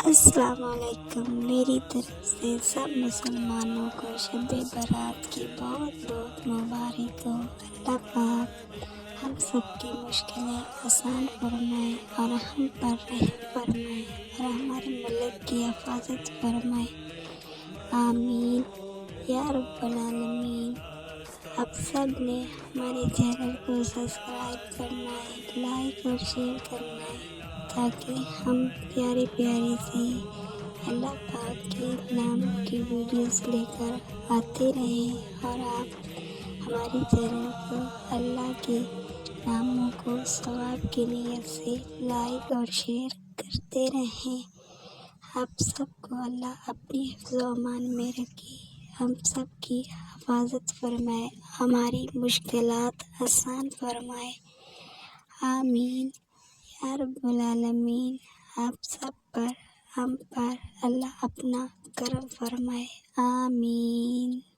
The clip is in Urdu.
السلام علیکم۔ میری طرف سے سب مسلمانوں کو شب برات کی بہت بہت مبارک ہو۔ اللہ پاک ہم سب کی مشکلیں آسان فرمائے اور ہم پر رحم فرمائے اور ہمارے ملک کی حفاظت فرمائے، آمین یا رب العالمین۔ آپ سب نے ہمارے چینل کو سبسکرائب کرنا ہے، لائک اور شیئر کرنا ہے، تاکہ ہم پیاری پیاری سی اللہ پاک کے نام کی ویڈیوز لے کر آتے رہیں اور آپ ہماری چینل کو اللہ کے ناموں کو ثواب کی نیت سے لائک اور شیئر کرتے رہیں۔ آپ سب کو اللہ اپنی حفظ و امان میں رکھے، ہم سب کی حفاظت فرمائے، ہماری مشکلات آسان فرمائے، آمین یا رب العالمین۔ آپ سب پر ہم پر اللہ اپنا کرم فرمائے، آمین۔